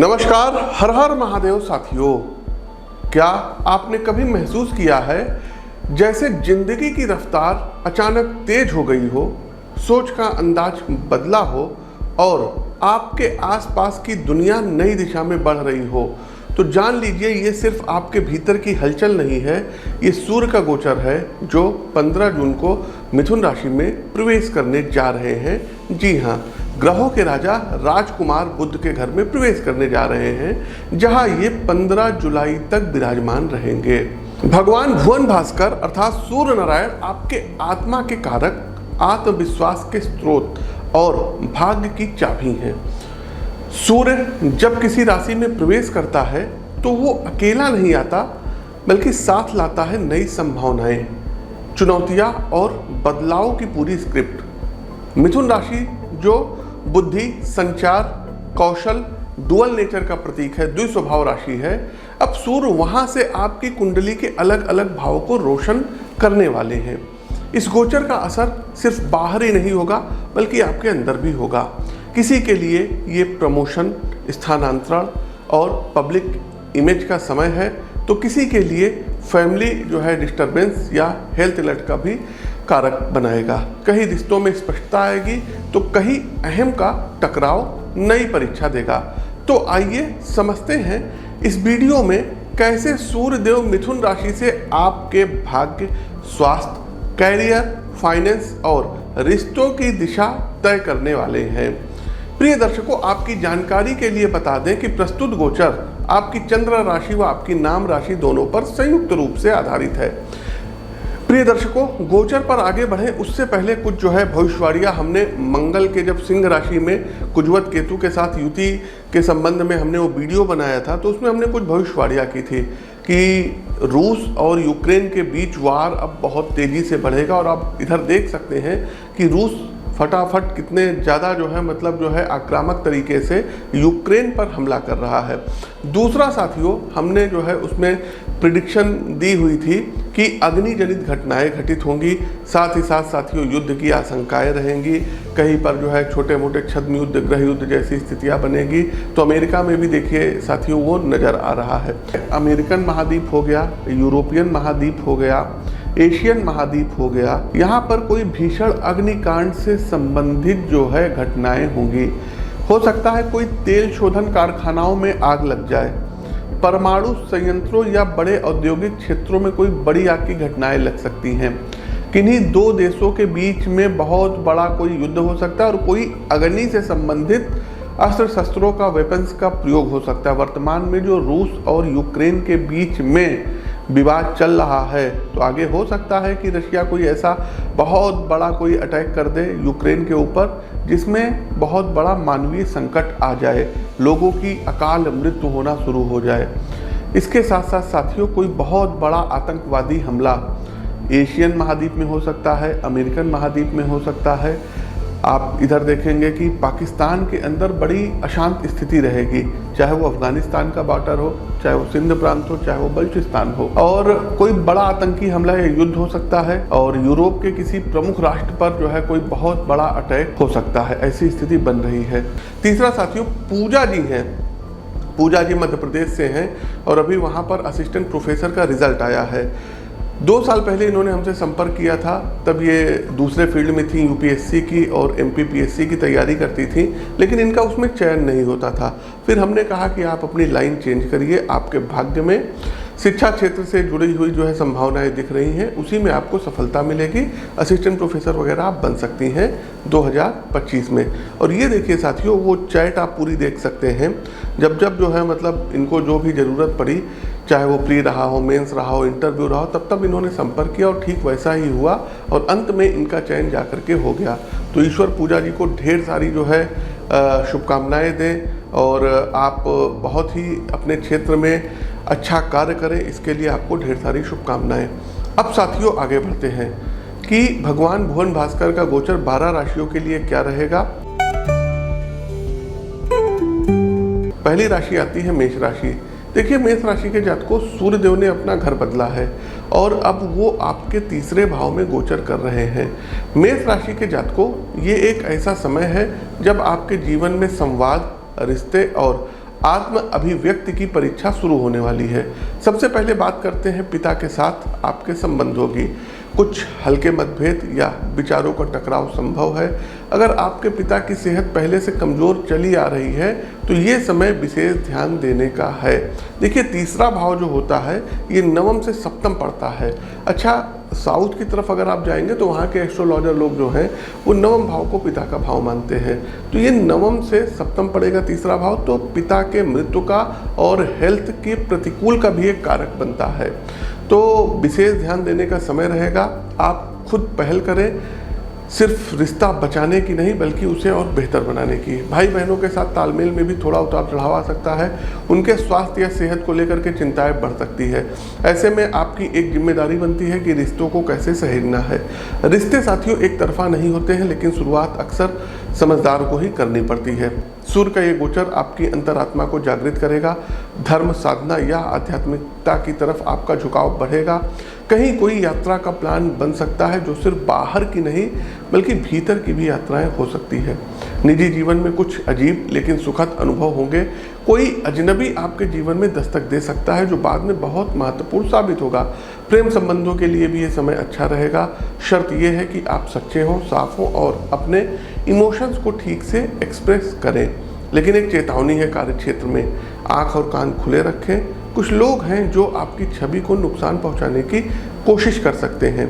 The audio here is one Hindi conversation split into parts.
नमस्कार, हर हर महादेव साथियों। क्या आपने कभी महसूस किया है जैसे जिंदगी की रफ्तार अचानक तेज हो गई हो, सोच का अंदाज बदला हो और आपके आसपास की दुनिया नई दिशा में बढ़ रही हो? तो जान लीजिए ये सिर्फ आपके भीतर की हलचल नहीं है, ये सूर्य का गोचर है जो 15 जून को मिथुन राशि में प्रवेश करने जा रहे हैं। जी हाँ, ग्रहों के राजा राजकुमार बुध के घर में प्रवेश करने जा रहे हैं, जहां ये 15 जुलाई तक विराजमान रहेंगे। भगवान भुवन भास्कर अर्थात सूर्य नारायण आपके आत्मा के कारक, आत्मविश्वास के स्रोत और भाग्य की चाबी हैं। सूर्य जब किसी राशि में प्रवेश करता है तो वो अकेला नहीं आता, बल्कि साथ लाता है नई संभावनाएं, चुनौतियां और बदलाव की पूरी स्क्रिप्ट। मिथुन राशि जो बुद्धि, संचार, कौशल, डुअल नेचर का प्रतीक है, द्विस्वभाव राशि है। अब सूर्य वहां से आपकी कुंडली के अलग अलग भावों को रोशन करने वाले हैं। इस गोचर का असर सिर्फ बाहर ही नहीं होगा, बल्कि आपके अंदर भी होगा। किसी के लिए ये प्रमोशन, स्थानांतरण और पब्लिक इमेज का समय है, तो किसी के लिए फैमिली जो है डिस्टरबेंस या हेल्थ अलर्ट का भी कारक बनाएगा। कहीं रिश्तों में स्पष्टता आएगी तो कहीं अहम का टकराव नई परीक्षा देगा। तो आइए समझते हैं इस वीडियो में कैसे सूर्य देव मिथुन राशि से आपके भाग्य, स्वास्थ्य, कैरियर, फाइनेंस और रिश्तों की दिशा तय करने वाले हैं। प्रिय दर्शकों, आपकी जानकारी के लिए बता दें कि प्रस्तुत गोचर आपकी चंद्र राशि व आपकी नाम राशि दोनों पर संयुक्त रूप से आधारित है। प्रिय दर्शकों, गोचर पर आगे बढ़े उससे पहले कुछ जो है भविष्यवाणियां हमने मंगल के जब सिंह राशि में कुजवत केतु के साथ युति के संबंध में हमने वो वीडियो बनाया था, तो उसमें हमने कुछ भविष्यवाणियां की थी कि रूस और यूक्रेन के बीच वार अब बहुत तेजी से बढ़ेगा। और आप इधर देख सकते हैं कि रूस फटाफट कितने ज़्यादा जो है आक्रामक तरीके से यूक्रेन पर हमला कर रहा है। दूसरा साथियों, हमने जो है उसमें प्रिडिक्शन दी हुई थी कि अग्नि जनित घटनाएं घटित होंगी, साथ ही साथ साथियों युद्ध की आशंकाएं रहेंगी, कहीं पर जो है छोटे मोटे छद्म युद्ध, गृह युद्ध जैसी स्थितियां बनेगी। तो अमेरिका में भी देखिए साथियों वो नज़र आ रहा है। अमेरिकन महाद्वीप हो गया, यूरोपियन महाद्वीप हो गया, एशियन महाद्वीप हो गया, यहाँ पर कोई भीषण अग्निकांड से संबंधित जो है घटनाएं होंगी। हो सकता है कोई तेल शोधन कारखानाओं में आग लग जाए, परमाणु संयंत्रों या बड़े औद्योगिक क्षेत्रों में कोई बड़ी आग की घटनाएं लग सकती हैं। किन्हीं दो देशों के बीच में बहुत बड़ा कोई युद्ध हो सकता है और कोई अग्नि से संबंधित अस्त्र शस्त्रों का, वेपन्स का प्रयोग हो सकता है। वर्तमान में जो रूस और यूक्रेन के बीच में विवाद चल रहा है, तो आगे हो सकता है कि रशिया कोई ऐसा बहुत बड़ा कोई अटैक कर दे यूक्रेन के ऊपर, जिसमें बहुत बड़ा मानवीय संकट आ जाए, लोगों की अकाल मृत्यु होना शुरू हो जाए। इसके साथ साथ साथियों कोई बहुत बड़ा आतंकवादी हमला एशियन महाद्वीप में हो सकता है, अमेरिकन महाद्वीप में हो सकता है। आप इधर देखेंगे कि पाकिस्तान के अंदर बड़ी अशांत स्थिति रहेगी, चाहे वो अफगानिस्तान का बॉर्डर हो, चाहे वो सिंध प्रांत हो, चाहे वो बलूचिस्तान हो। और कोई बड़ा आतंकी हमला या युद्ध हो सकता है और यूरोप के किसी प्रमुख राष्ट्र पर जो है कोई बहुत बड़ा अटैक हो सकता है, ऐसी स्थिति बन रही है। तीसरा साथियों पूजा जी हैं। पूजा जी मध्य प्रदेश से हैं और अभी वहाँ पर असिस्टेंट प्रोफेसर का रिजल्ट आया है। 2 साल पहले इन्होंने हमसे संपर्क किया था, तब ये दूसरे फील्ड में थी, यूपीएससी की और एमपीपीएससी की तैयारी करती थी, लेकिन इनका उसमें चयन नहीं होता था। फिर हमने कहा कि आप अपनी लाइन चेंज करिए, आपके भाग्य में शिक्षा क्षेत्र से जुड़ी हुई जो है संभावनाएं दिख रही हैं, उसी में आपको सफलता मिलेगी, असिस्टेंट प्रोफेसर वगैरह आप बन सकती हैं 2025 में। और ये देखिए साथियों, वो चैट आप पूरी देख सकते हैं। जब जो है इनको जो भी ज़रूरत पड़ी, चाहे वो प्री रहा हो, मेंस रहा हो, इंटरव्यू रहा हो, तब इन्होंने संपर्क किया और ठीक वैसा ही हुआ और अंत में इनका चयन जा करके हो गया। तो ईश्वर पूजा जी को ढेर सारी जो है शुभकामनाएं दें और आप बहुत ही अपने क्षेत्र में अच्छा कार्य करें, इसके लिए आपको ढेर सारी शुभकामनाएं। अब साथियों आगे बढ़ते हैं कि भगवान भुवन भास्कर का गोचर 12 राशियों के लिए क्या रहेगा। पहली राशि आती है मेष राशि। देखिए मेष राशि के जातकों, सूर्य देव ने अपना घर बदला है और अब वो आपके तीसरे भाव में गोचर कर रहे हैं। मेष राशि के जातकों, ये एक ऐसा समय है जब आपके जीवन में संवाद, रिश्ते और आत्म अभिव्यक्ति की परीक्षा शुरू होने वाली है। सबसे पहले बात करते हैं पिता के साथ आपके संबंधों की। कुछ हल्के मतभेद या विचारों का टकराव संभव है। अगर आपके पिता की सेहत पहले से कमज़ोर चली आ रही है तो ये समय विशेष ध्यान देने का है। देखिए, तीसरा भाव जो होता है ये नवम से सप्तम पड़ता है। अच्छा, साउथ की तरफ अगर आप जाएंगे तो वहाँ के एस्ट्रोलॉजर लोग जो हैं वो नवम भाव को पिता का भाव मानते हैं। तो ये नवम से सप्तम पड़ेगा तीसरा भाव, तो पिता के मृत्यु का और हेल्थ के प्रतिकूल का भी एक कारक बनता है। तो विशेष ध्यान देने का समय रहेगा। आप खुद पहल करें, सिर्फ रिश्ता बचाने की नहीं बल्कि उसे और बेहतर बनाने की। भाई बहनों के साथ तालमेल में भी थोड़ा उतार चढ़ाव आ सकता है। उनके स्वास्थ्य या सेहत को लेकर के चिंताएं बढ़ सकती है। ऐसे में आपकी एक जिम्मेदारी बनती है कि रिश्तों को कैसे सहेजना है। रिश्ते साथियों एक तरफा नहीं होते हैं, लेकिन शुरुआत अक्सर समझदार को ही करनी पड़ती है। सूर्य का ये गोचर आपकी अंतरात्मा को जागृत करेगा। धर्म साधना या आध्यात्मिकता की तरफ आपका झुकाव बढ़ेगा। कहीं कोई यात्रा का प्लान बन सकता है जो सिर्फ बाहर की नहीं बल्कि भीतर की भी यात्राएं हो सकती है। निजी जीवन में कुछ अजीब लेकिन सुखद अनुभव होंगे। कोई अजनबी आपके जीवन में दस्तक दे सकता है जो बाद में बहुत महत्वपूर्ण साबित होगा। प्रेम संबंधों के लिए भी ये समय अच्छा रहेगा। शर्त यह है कि आप सच्चे हों, साफ हों और अपने इमोशंस को ठीक से एक्सप्रेस करें। लेकिन एक चेतावनी है, कार्य क्षेत्र में आंख और कान खुले रखें। कुछ लोग हैं जो आपकी छवि को नुकसान पहुंचाने की कोशिश कर सकते हैं।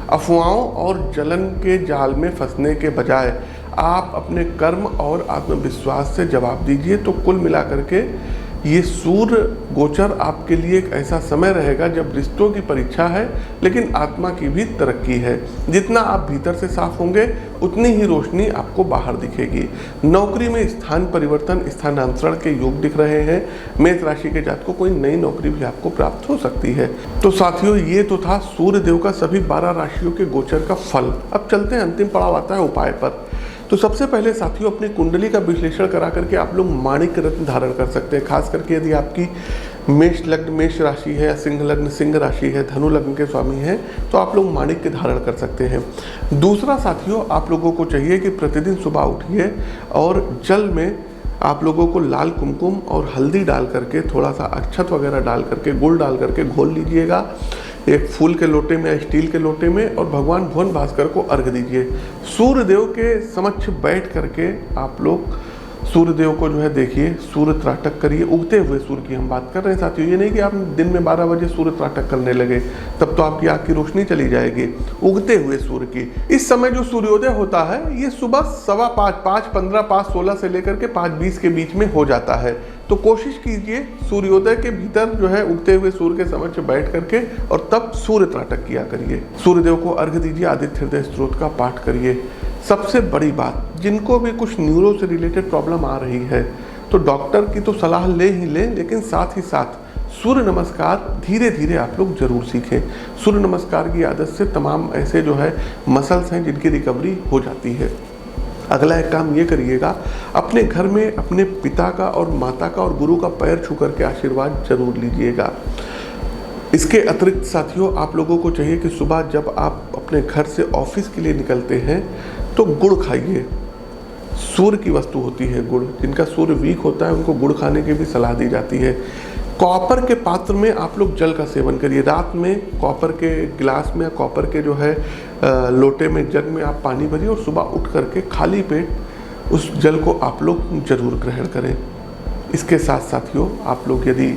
अफवाहों और जलन के जाल में फंसने के बजाय आप अपने कर्म और आत्मविश्वास से जवाब दीजिए। तो कुल मिलाकर के ये सूर्य गोचर आपके लिए एक ऐसा समय रहेगा जब रिश्तों की परीक्षा है लेकिन आत्मा की भी तरक्की है। जितना आप भीतर से साफ होंगे उतनी ही रोशनी आपको बाहर दिखेगी। नौकरी में स्थान परिवर्तन, स्थानांतरण के योग दिख रहे हैं। मेष राशि के जातकों को कोई नई नौकरी भी आपको प्राप्त हो सकती है। तो साथियों, ये तो था सूर्य देव का सभी 12 राशियों के गोचर का फल। अब चलते हैं, अंतिम पड़ाव आता है उपाय पर। तो सबसे पहले साथियों, अपनी कुंडली का विश्लेषण करा करके आप लोग माणिक रत्न धारण कर सकते हैं। खास करके यदि आपकी मेष लग्न मेष राशि है या सिंह लग्न सिंह राशि है, धनु लग्न के स्वामी हैं, तो आप लोग माणिक के धारण कर सकते हैं। दूसरा साथियों, आप लोगों को चाहिए कि प्रतिदिन सुबह उठिए और जल में आप लोगों को लाल कुमकुम और हल्दी डाल करके, थोड़ा सा अक्षत वगैरह डाल करके, गुड़ डाल करके घोल लीजिएगा एक फूल के लोटे में या स्टील के लोटे में, और भगवान भुवन भास्कर को अर्घ दीजिए। सूर्य देव के समक्ष बैठ करके आप लोग सूर्य देव को जो है देखिए, सूर्य त्राटक करिए। उगते हुए सूर्य की हम बात कर रहे हैं साथियों, ये नहीं कि आप दिन में 12 बजे सूर्य त्राटक करने लगे, तब तो आपकी आँख की रोशनी चली जाएगी। उगते हुए सूर्य की इस समय जो सूर्योदय होता है ये सुबह 5:15, 5:15, 5:16 से लेकर के 5:20 के बीच में हो जाता है। तो कोशिश कीजिए सूर्योदय के भीतर जो है उगते हुए सूर्य के समक्ष बैठ करके और तब सूर्य त्राटक किया करिए। सूर्यदेव को अर्घ दीजिए, आदित्य हृदय स्तोत्र का पाठ करिए। सबसे बड़ी बात, जिनको भी कुछ न्यूरो से रिलेटेड प्रॉब्लम आ रही है तो डॉक्टर की तो सलाह ले ही लें, लेकिन साथ ही साथ सूर्य नमस्कार धीरे धीरे आप लोग जरूर सीखें। सूर्य नमस्कार की आदत से तमाम ऐसे जो है मसल्स हैं जिनकी रिकवरी हो जाती है। अगला एक काम ये करिएगा, अपने घर में अपने पिता का और माता का और गुरु का पैर छू करके आशीर्वाद जरूर लीजिएगा। इसके अतिरिक्त साथियों, आप लोगों को चाहिए कि सुबह जब आप अपने घर से ऑफिस के लिए निकलते हैं तो गुड़ खाइए। सूर्य की वस्तु होती है गुड़। जिनका सूर्य वीक होता है उनको गुड़ खाने की भी सलाह दी जाती है। कॉपर के पात्र में आप लोग जल का सेवन करिए। रात में कॉपर के गिलास में या कॉपर के जो है लोटे में, जग में आप पानी भरिए और सुबह उठ करके खाली पेट उस जल को आप लोग जरूर ग्रहण करें। इसके साथ साथियों, आप लोग यदि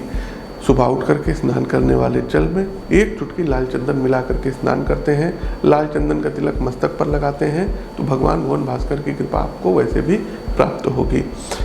सुबह उठ करके स्नान करने वाले जल में एक चुटकी लाल चंदन मिला करके स्नान करते हैं, लाल चंदन का तिलक मस्तक पर लगाते हैं, तो भगवान भुवन भास्कर की कृपा आपको वैसे भी प्राप्त होगी।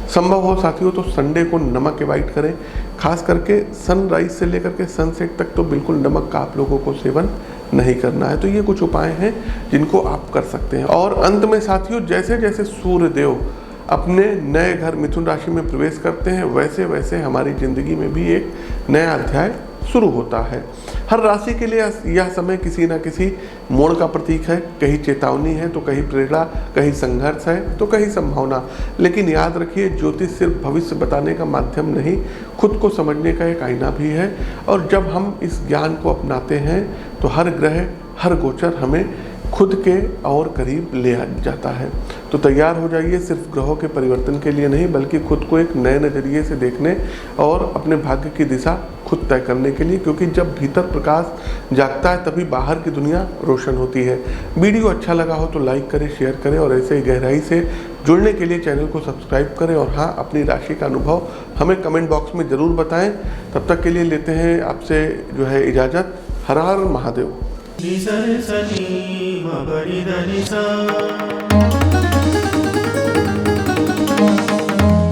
संभव हो साथियों तो संडे को नमक अवॉइड करें। खास करके सनराइज से लेकर के सनसेट तक तो बिल्कुल नमक का आप लोगों को सेवन नहीं करना है। तो ये कुछ उपाय हैं जिनको आप कर सकते हैं। और अंत में साथियों, जैसे जैसे सूर्य देव अपने नए घर मिथुन राशि में प्रवेश करते हैं वैसे वैसे हमारी ज़िंदगी में भी एक नया अध्याय शुरू होता है। हर राशि के लिए यह समय किसी न किसी मोड़ का प्रतीक है। कहीं चेतावनी है तो कहीं प्रेरणा, कहीं संघर्ष है तो कहीं संभावना। लेकिन याद रखिए, ज्योतिष सिर्फ भविष्य बताने का माध्यम नहीं, खुद को समझने का एक आईना भी है। और जब हम इस ज्ञान को अपनाते हैं तो हर ग्रह, हर गोचर हमें खुद के और करीब ले आ जाता है। तो तैयार हो जाइए सिर्फ ग्रहों के परिवर्तन के लिए नहीं, बल्कि खुद को एक नए नज़रिए से देखने और अपने भाग्य की दिशा खुद तय करने के लिए, क्योंकि जब भीतर प्रकाश जागता है तभी बाहर की दुनिया रोशन होती है। वीडियो अच्छा लगा हो तो लाइक करें, शेयर करें और ऐसे ही गहराई से जुड़ने के लिए चैनल को सब्सक्राइब करें। और हाँ, अपनी राशि का अनुभव हमें कमेंट बॉक्स में ज़रूर बताएं। तब तक के लिए लेते हैं आपसे जो है इजाज़त। हर हर महादेव। नी सा रे सा नी म प नी ध नि सा।